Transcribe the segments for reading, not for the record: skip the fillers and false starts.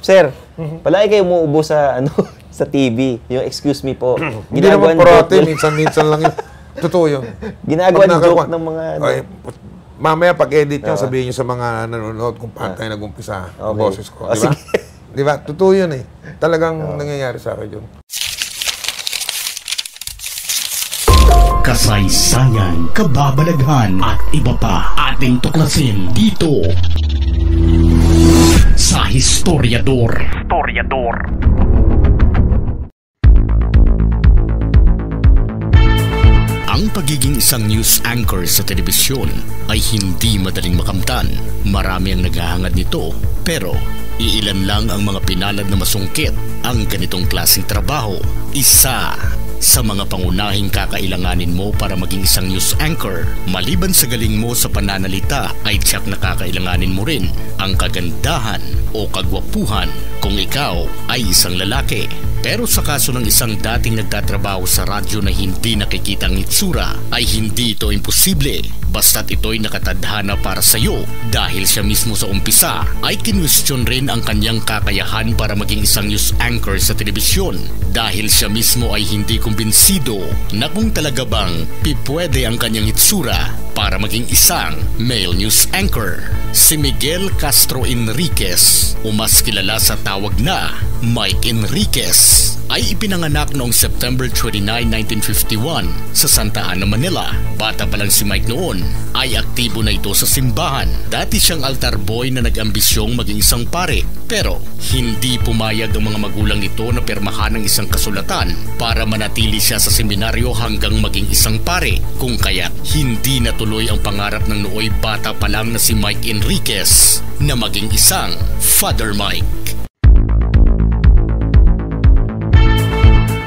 Sir, palagi kayo umuubo sa, sa TV. Yung excuse me po. Hindi naman parati, minsan-minsan lang yun. Totoo yun. Ginagawa ng joke ng mga... Mamaya pag-edit nyo, sabihin nyo sa mga nanonood kung paano tayo nag-umpisa ang boses ko. Di ba? Di ba? Totoo yun eh. Talagang nangyayari sa akin yun. Kasaysayan, kababalaghan at iba pa ating tuklasin dito sa Historiador. Ang pagiging isang news anchor sa telebisyon ay hindi madaling makamtan. Marami ang naghahangad nito, pero iilan lang ang mga pinalad na masungkit ang ganitong klaseng trabaho. Isa sa mga pangunahing kakailanganin mo para maging isang news anchor, maliban sa galing mo sa pananalita, ay tiyak na kakailanganin mo rin ang kagandahan o kagwapuhan kung ikaw ay isang lalaki. Pero sa kaso ng isang dating nagtatrabaho sa radyo na hindi nakikita ang itsura, ay hindi ito imposible. Basta't ito'y nakatadhana para sa iyo dahil siya mismo sa umpisa ay kinwestiyon rin ang kanyang kakayahan para maging isang news anchor sa telebisyon dahil siya mismo ay hindi kumbinsido na kung talaga bang pipwede ang kanyang itsura para maging isang male news anchor. Si Miguel Castro Enriquez, o mas kilala sa tawag na Mike Enriquez, ay ipinanganak noong September 29, 1951 sa Santa Ana, Manila. Bata pa lang si Mike noon ay aktibo na ito sa simbahan. Dati siyang altar boy na nag-ambisyong maging isang pare, pero hindi pumayag ang mga magulang nito na pirmahan ng isang kasulatan para manatili siya sa seminaryo hanggang maging isang pare, kung kaya't hindi natuloy ang pangarap ng nooy bata pa lang na si Mike Enriquez na maging isang Father Mike.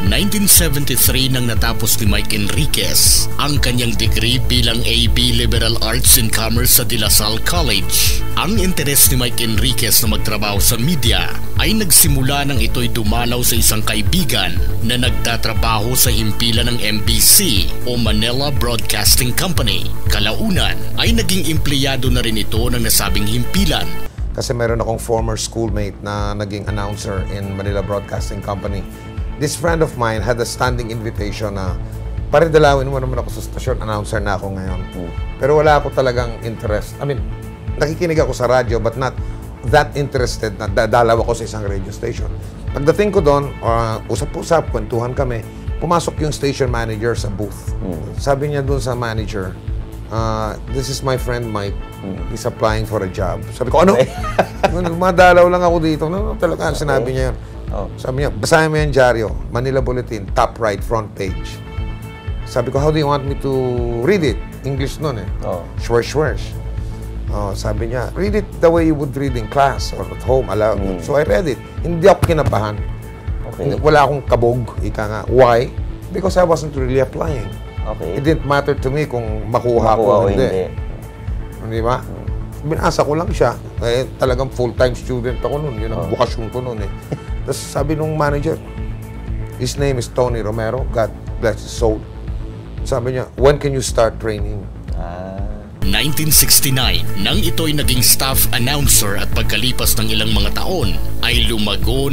1973 nang natapos ni Mike Enriquez ang kanyang degree bilang AB Liberal Arts and Commerce sa De La Salle College. Ang interes ni Mike Enriquez na magtrabaho sa media ay nagsimula nang ito'y dumalaw sa isang kaibigan na nagtatrabaho sa himpilan ng MBC o Manila Broadcasting Company. Kalaunan ay naging empleyado na rin ito ng nasabing himpilan. Kasi meron akong former schoolmate na naging announcer in Manila Broadcasting Company. This friend of mine had a standing invitation na pare dalawin mo naman ako sa stasyon, announcer na ako ngayon. Pero wala ako talagang interest. I mean, nakikinig ako sa radyo but not that interested na dadalaw ako sa isang radio station. Pagdating ko doon, usap-usap, kwentuhan kami, pumasok yung station manager sa booth. Sabi niya doon sa manager, this is my friend Mike. He's applying for a job. Sabi ko, ano? Madalaw lang ako dito. No, talaga, sinabi niya yun. Sabi niya, basahin mo yung dyaryo, Manila Bulletin, top right, front page. Sabi ko, how do you want me to read it? English nun eh. Swears. Sabi niya, read it the way you would read in class or at home, aloud. So I read it. Hindi ako kinabahan. Wala akong kabog, ika nga. Why? Because I wasn't really applying. It didn't matter to me kung makuha ko o hindi. Di ba? Binasa ko lang siya. Eh, talagang full-time student ako nun. Yun ang bukasyon ko nun eh. Tapos sabi nung manager, his name is Tony Romero, God bless his soul. Sabi niya, when can you start training? 1969, nang ito'y naging staff announcer at pagkalipas ng ilang mga taon, ay lumago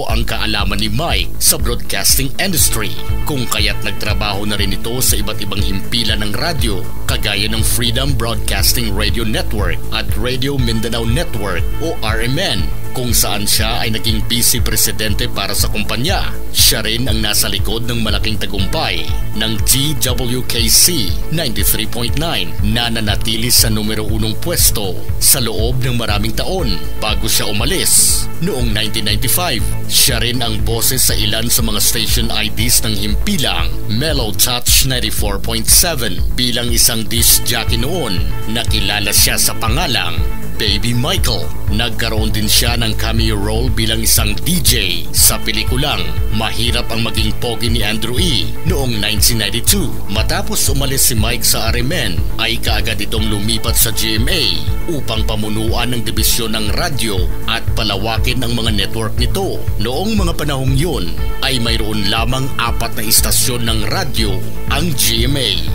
ang kaalaman ni Mike sa broadcasting industry, kung kaya't nagtrabaho na rin ito sa iba't ibang himpilan ng radyo, kagaya ng Freedom Broadcasting Radio Network at Radio Mindanao Network o RMN, kung saan siya ay naging vice presidente para sa kumpanya. Siya rin ang nasa likod ng malaking tagumpay ng GWKC 93.9 na nanatili sa numero 1 pwesto sa loob ng maraming taon bago siya umalis. Noong 1995, siya rin ang boses sa ilan sa mga station IDs ng himpilang Mellow Touch 94.7 bilang isang disc jockey noon. Nakilala siya sa pangalang Baby Michael. Nagkaroon din siya ng cameo role bilang isang DJ sa pelikulang Mahirap ang Maging Pogi ni Andrew E. noong 1992. Matapos umalis si Mike sa RMN, ay kaagad itong lumipat sa GMA upang pamunuan ng dibisyon ng radyo at palawakin ang mga network nito. Noong mga panahong yun, ay mayroon lamang 4 na istasyon ng radyo ang GMA.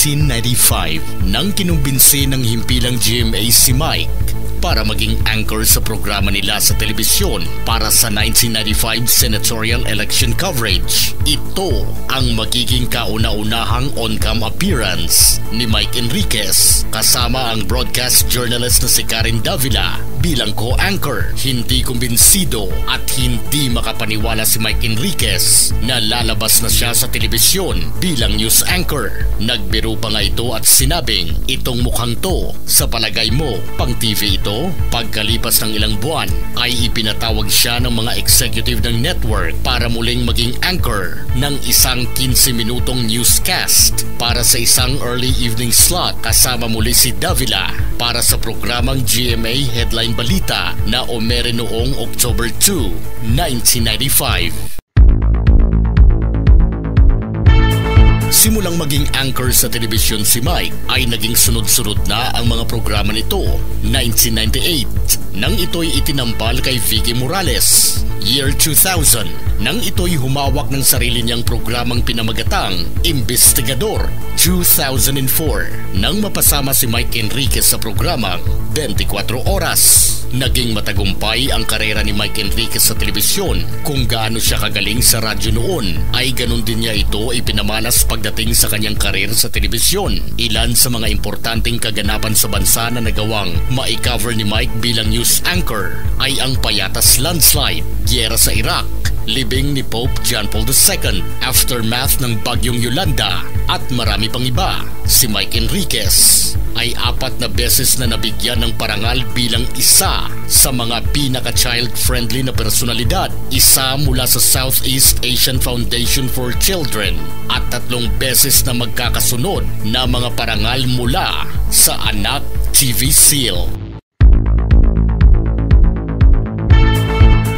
1995 nang kinumbinsi ng himpilang GMA si Mike para maging anchor sa programa nila sa telebisyon para sa 1995 senatorial election coverage. Ito ang magiging kauna-unahang on-cam appearance ni Mike Enriquez kasama ang broadcast journalist na si Karen Davila bilang co-anchor. Hindi kumbinsido at hindi makapaniwala si Mike Enriquez na lalabas na siya sa telebisyon bilang news anchor. Nagbiro pa nga ito at sinabing, itong mukhang to, sa palagay mo, pang TV ito? Pagkalipas ng ilang buwan ay ipinatawag siya ng mga executive ng network para muling maging anchor ng isang 15 minutong newscast para sa isang early evening slot kasama muli si Davila para sa programang GMA Headline Balita na umere noong October 2, 1995. Simulang maging anchor sa telebisyon si Mike ay naging sunod-sunod na ang mga programa nito. 1998 nang ito'y itinambal kay Vicky Morales. Year 2000 nang ito'y humawak ng sarili niyang programang pinamagatang Investigador. 2004 nang mapasama si Mike Enriquez sa programang 24 Oras. Naging matagumpay ang karera ni Mike Enriquez sa telebisyon. Kung gaano siya kagaling sa radyo noon, ay ganun din niya ito ipinamalas pagdating sa kanyang karir sa telebisyon. Ilan sa mga importanteng kaganapan sa bansa na nagawang ma-cover ni Mike bilang news anchor ay ang Payatas Landslide, Gyera sa Iraq, libing ni Pope John Paul II, aftermath ng Bagyong Yolanda at marami pang iba. Si Mike Enriquez ay 4 na beses na nabigyan ng parangal bilang isa sa mga pinaka-child-friendly na personalidad, isa mula sa Southeast Asian Foundation for Children at 3 beses na magkakasunod na mga parangal mula sa Anak TV Seal.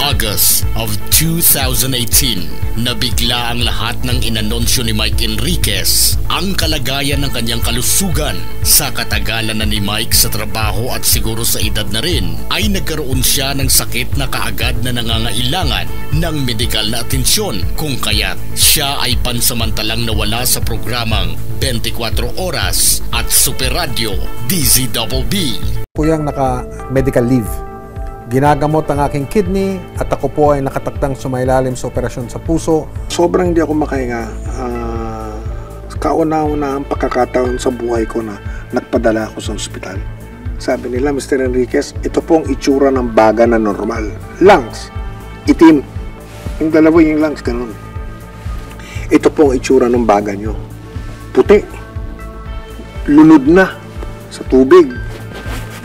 August of 2018, nabigla ang lahat ng inanonsyo ni Mike Enriquez ang kalagayan ng kanyang kalusugan. Sa katagalan na ni Mike sa trabaho at siguro sa edad na rin, ay nagkaroon siya ng sakit na kaagad na nangangailangan ng medikal na atensyon, kung kaya't siya ay pansamantalang nawala sa programang 24 Oras at Super Radio DZBB. Po yung naka-medical leave. Ginagamot ang aking kidney at ako po ay nakatakdang sumailalim sa operasyon sa puso. Sobrang hindi ako makahinga. Kauna-una ang pagkakataon sa buhay ko na nagpadala ako sa ospital. Sabi nila, Mr. Enriquez, ito pong itsura ng baga na normal. Lungs, itim. Yung dalawa yung lungs, ganun. Ito pong itsura ng baga nyo. Puti. Lunod na sa tubig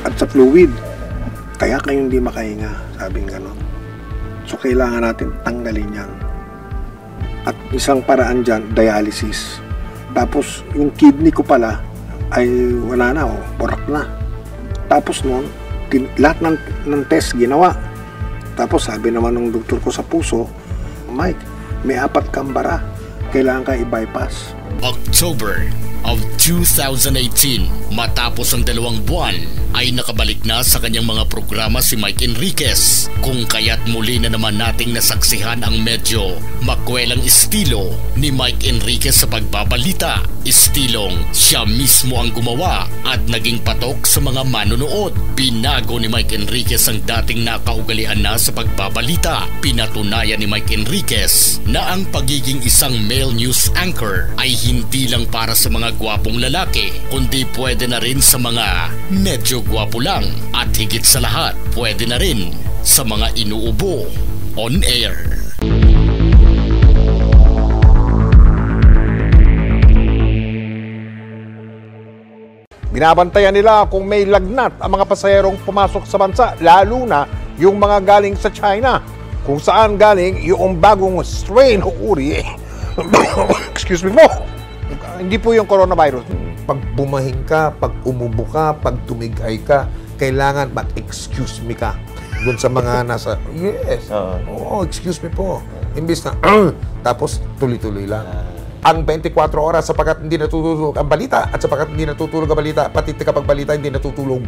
at sa fluid. Kaya kayo hindi makahinga, sabing gano'n. So, kailangan natin tanggalin yan. At isang paraan dyan, dialysis. Tapos, yung kidney ko pala ay wala na, borak na. Tapos noon, lahat ng test ginawa. Tapos, sabi naman ng doktor ko sa puso, Mike, may 4 kang bara. Kailangan ka i-bypass. October of 2018, matapos ang 2 buwan, ay nakabalik na sa kanyang mga programa si Mike Enriquez, kung kaya't muli na naman nating nasaksihan ang medyo makwelang estilo ni Mike Enriquez sa pagbabalita. Estilong siya mismo ang gumawa at naging patok sa mga manonood. Binago ni Mike Enriquez ang dating nakaugalian na sa pagbabalita. Pinatunayan ni Mike Enriquez na ang pagiging isang male news anchor ay hindi lang para sa mga gwapong lalaki, kundi pwede na rin sa mga medyo gwapo lang, at higit sa lahat, pwede na rin sa mga inuubo on air. Binabantayan nila kung may lagnat ang mga pasahero pumasok sa bansa, lalo na yung mga galing sa China, kung saan galing yung bagong strain o uri. Excuse me po. Hindi po yung coronavirus. Pag bumahing ka, pag umubo ka, pag tumigay ka, kailangan mag-excuse me ka. Doon sa mga nasa, yes, excuse me po. Imbis na, tapos tuloy-tuloy lang. Ang 24 oras sapagkat hindi natutulog ang balita, at sapagkat hindi natutulog ang balita, pati kapag balita hindi natutulog.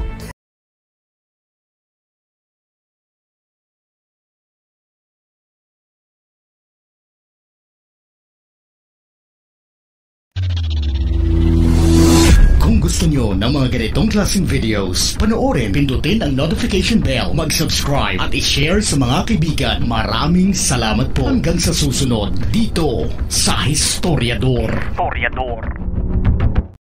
gusto nyo ng mga ganitong klaseng videos, panoorin, pindutin ang notification bell, mag-subscribe at i-share sa mga kaibigan. Maraming salamat po. Hanggang sa susunod dito sa Historiador.